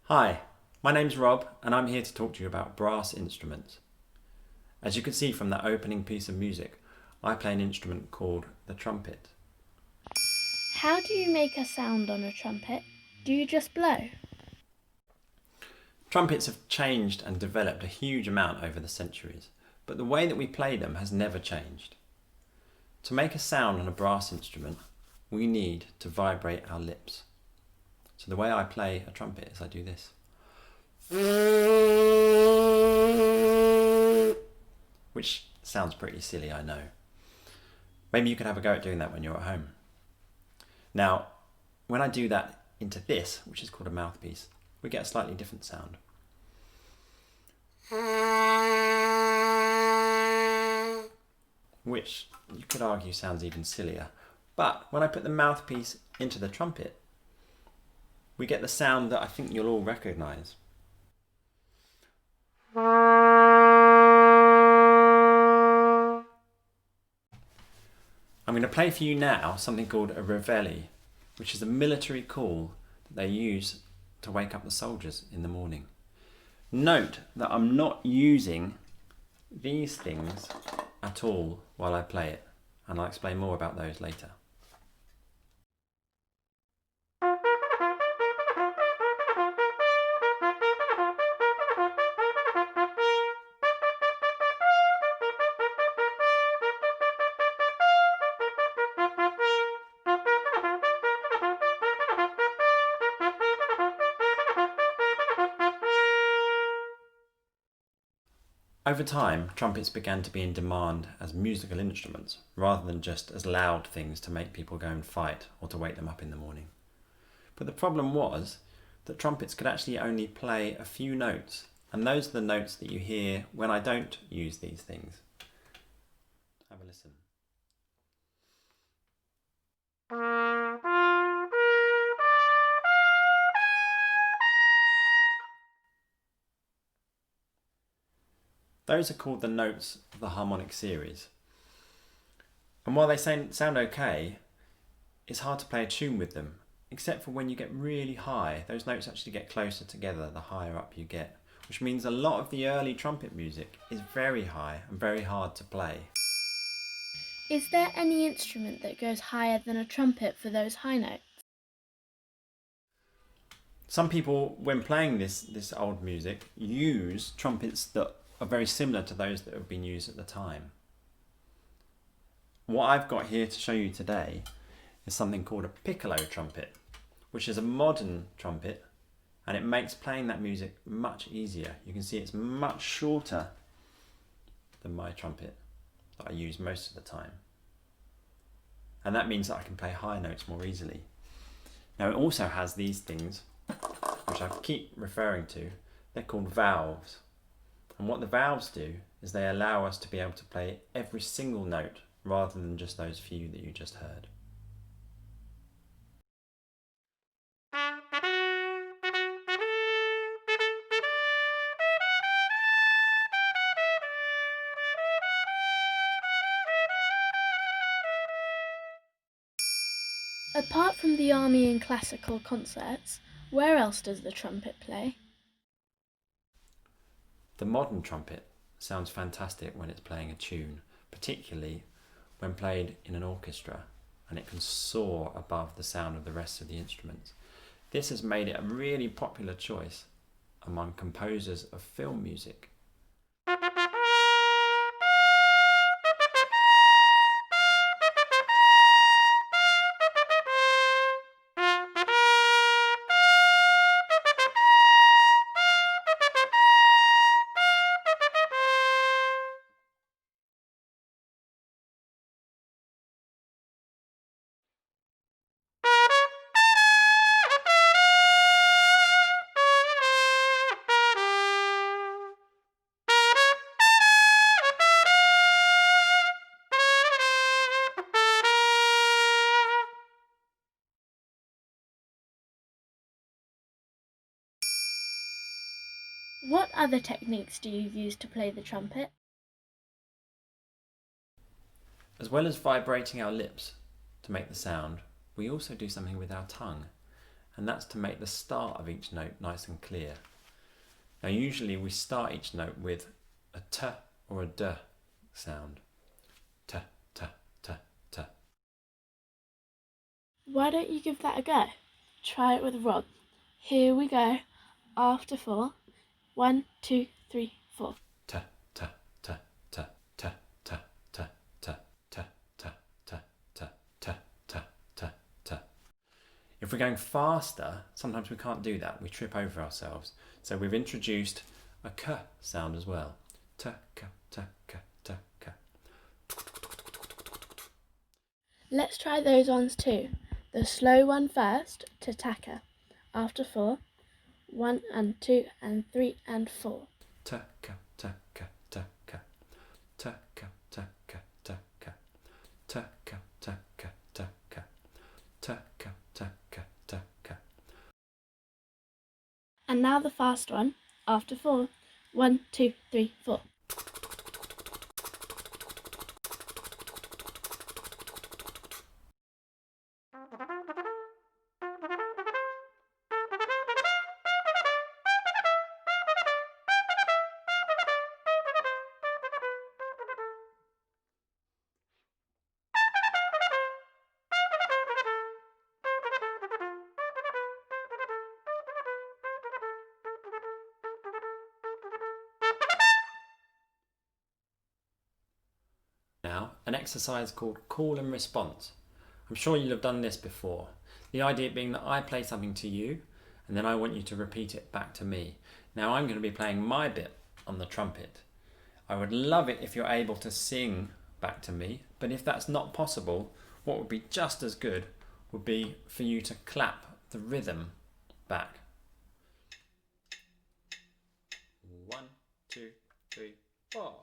Hi, my name's Rob and I'm here to talk to you about brass instruments. As you can see from that opening piece of music, I play an instrument called the trumpet. How do you make a sound on a trumpet? Do you just blow? Trumpets have changed and developed a huge amount over the centuries, but the way that we play them has never changed. To make a sound on a brass instrument, we need to vibrate our lips. So the way I play a trumpet is I do this. Which sounds pretty silly, I know. Maybe you could have a go at doing that when you're at home. Now, when I do that into this, which is called a mouthpiece, we get a slightly different sound. Which you could argue sounds even sillier. But when I put the mouthpiece into the trumpet, we get the sound that I think you'll all recognise. I'm going to play for you now something called a reveille, which is a military call that they use to wake up the soldiers in the morning. Note that I'm not using these things at all while I play it, and I'll explain more about those later. Over time, trumpets began to be in demand as musical instruments, rather than just as loud things to make people go and fight or to wake them up in the morning. But the problem was that trumpets could actually only play a few notes, and those are the notes that you hear when I don't use these things. Have a listen. Those are called the notes of the harmonic series. And while they sound okay, it's hard to play a tune with them, except for when you get really high. Those notes actually get closer together the higher up you get, which means a lot of the early trumpet music is very high and very hard to play. Is there any instrument that goes higher than a trumpet for those high notes? Some people, when playing this old music, use trumpets that are very similar to those that have been used at the time. What I've got here to show you today is something called a piccolo trumpet, which is a modern trumpet, and it makes playing that music much easier. You can see it's much shorter than my trumpet that I use most of the time. And that means that I can play high notes more easily. Now it also has these things, which I keep referring to. They're called valves. And what the valves do is they allow us to be able to play every single note rather than just those few that you just heard. Apart from the army and classical concerts, where else does the trumpet play? The modern trumpet sounds fantastic when it's playing a tune, particularly when played in an orchestra, and it can soar above the sound of the rest of the instruments. This has made it a really popular choice among composers of film music. What other techniques do you use to play the trumpet? As well as vibrating our lips to make the sound, we also do something with our tongue, and that's to make the start of each note nice and clear. Now usually we start each note with a t or a d sound. T, t, t, t. Why don't you give that a go? Try it with Rod. Here we go. After 4. 1, 2, 3, 4. T, t, t, t, t, t, t, t, t, t, t, t, t, t, t, t. If we're going faster, sometimes we can't do that. We trip over ourselves. So we've introduced a k sound as well. T, k, t, k, t, k. Let's try those ones too. The slow one first, tataka. After 4. 1 and 2 and 3 and 4. T, k, t, k, t, k. T, k, t, k, t, k. T, k, t, k, t, k. T, k, t, k, t, k. And now the fast one. After 4. 1, 2, 3, 4. Now, an exercise called call and response. I'm sure you'll have done this before. The idea being that I play something to you and then I want you to repeat it back to me. Now I'm going to be playing my bit on the trumpet. I would love it if you're able to sing back to me, but if that's not possible, what would be just as good would be for you to clap the rhythm back. 1, 2, 3, 4.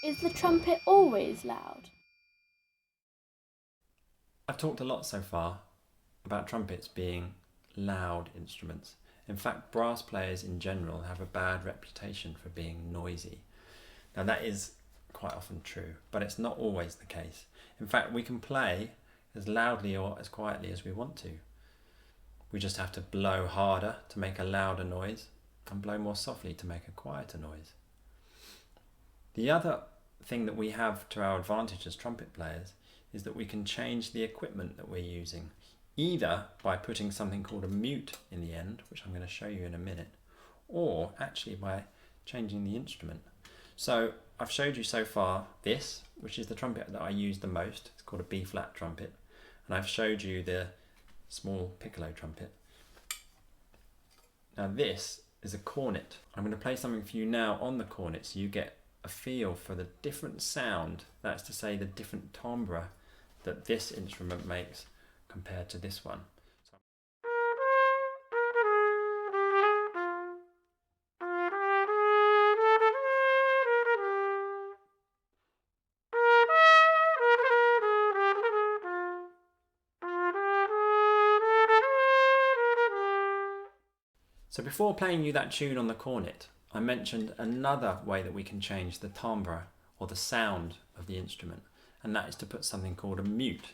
Is the trumpet always loud? I've talked a lot so far about trumpets being loud instruments. In fact, brass players in general have a bad reputation for being noisy. Now that is quite often true, but it's not always the case. In fact, we can play as loudly or as quietly as we want to. We just have to blow harder to make a louder noise and blow more softly to make a quieter noise. The other thing that we have to our advantage as trumpet players is that we can change the equipment that we're using, either by putting something called a mute in the end, which I'm going to show you in a minute, or actually by changing the instrument. So I've showed you so far this, which is the trumpet that I use the most. It's called a B-flat trumpet. And I've showed you the small piccolo trumpet. Now this is a cornet. I'm going to play something for you now on the cornet so you get a feel for the different sound, that's to say the different timbre that this instrument makes compared to this one. So before playing you that tune on the cornet, I mentioned another way that we can change the timbre or the sound of the instrument, and that is to put something called a mute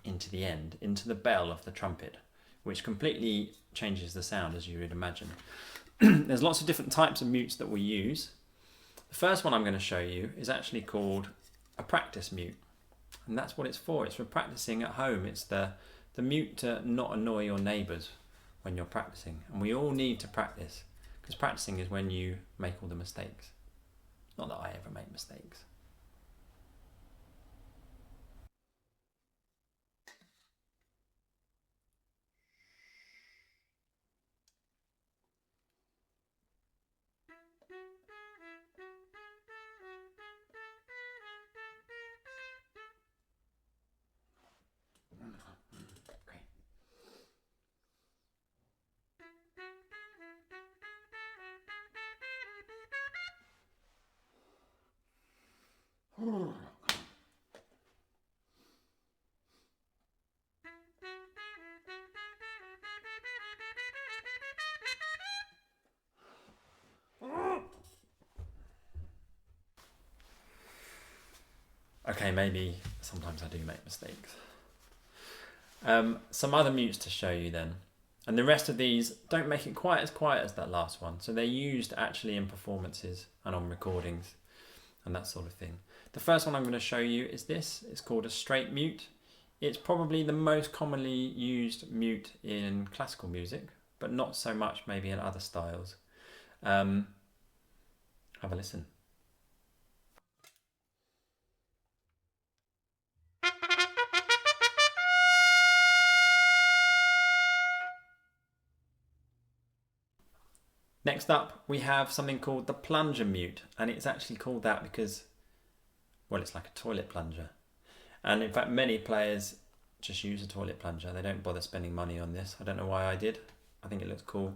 into the end, into the bell of the trumpet, which completely changes the sound, as you would imagine. There's lots of different types of mutes that we use. The first one I'm going to show you is actually called a practice mute, and that's what it's for. It's for practicing at home. It's the mute to not annoy your neighbours when you're practicing, and we all need to practice, because practicing is when you make all the mistakes. Not that I ever make mistakes. Okay, maybe sometimes I do make mistakes. Some other mutes to show you then. And the rest of these don't make it quite as quiet as that last one. So they're used actually in performances and on recordings and that sort of thing. The first one I'm going to show you is this. It's called a straight mute. It's probably the most commonly used mute in classical music, but not so much maybe in other styles. Have a listen. Next up, we have something called the plunger mute, and it's actually called that because, well, it's like a toilet plunger. And in fact, many players just use a toilet plunger. They don't bother spending money on this. I don't know why I did. I think it looks cool.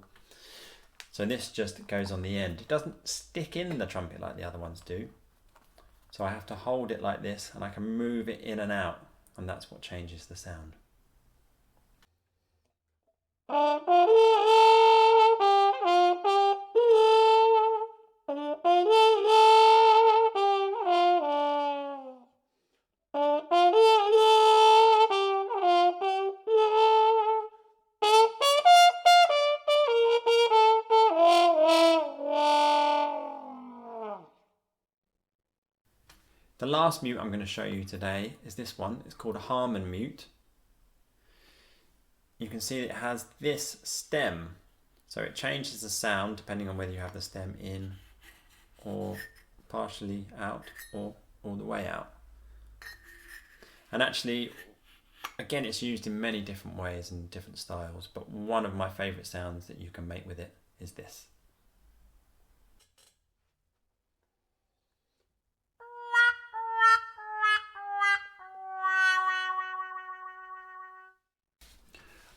So this just goes on the end. It doesn't stick in the trumpet like the other ones do. So I have to hold it like this and I can move it in and out, and that's what changes the sound. The last mute I'm going to show you today is this one. It's called a Harmon mute. You can see it has this stem. So it changes the sound depending on whether you have the stem in or partially out or all the way out. And actually, again, it's used in many different ways and different styles, but one of my favourite sounds that you can make with it is this.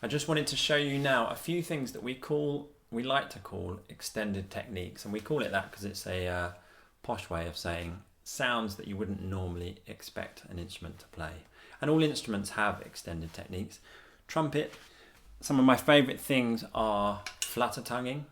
I just wanted to show you now a few things that we like to call extended techniques, and we call it that because it's a posh way of saying sounds that you wouldn't normally expect an instrument to play. And all instruments have extended techniques. Trumpet, some of my favourite things are flutter tonguing.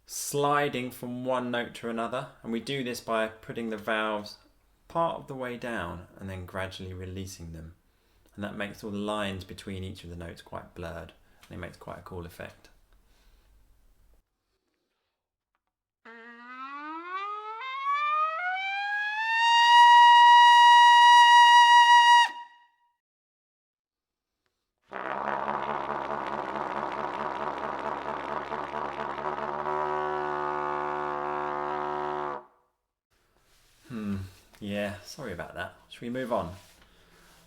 Sliding from one note to another, and we do this by putting the valves part of the way down and then gradually releasing them, and that makes all the lines between each of the notes quite blurred, and it makes quite a cool effect. Yeah, sorry about that. Should we move on?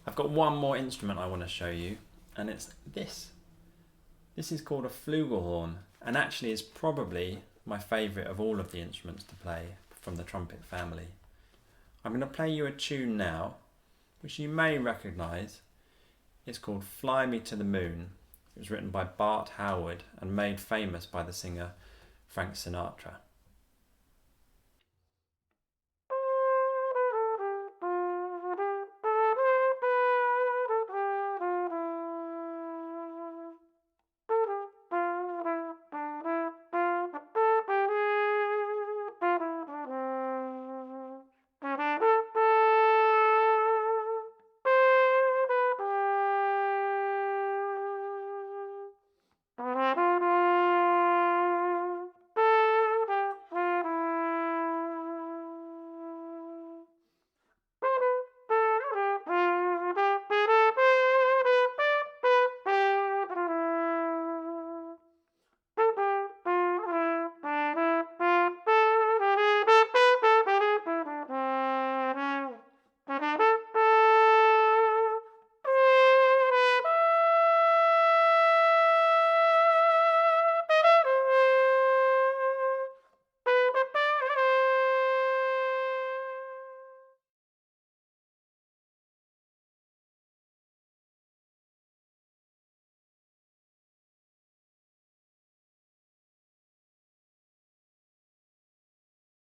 I've got one more instrument I want to show you, and it's this. This is called a flugelhorn, and actually is probably my favourite of all of the instruments to play from the trumpet family. I'm going to play you a tune now, which you may recognise. It's called Fly Me to the Moon. It was written by Bart and made famous by the singer Frank Sinatra.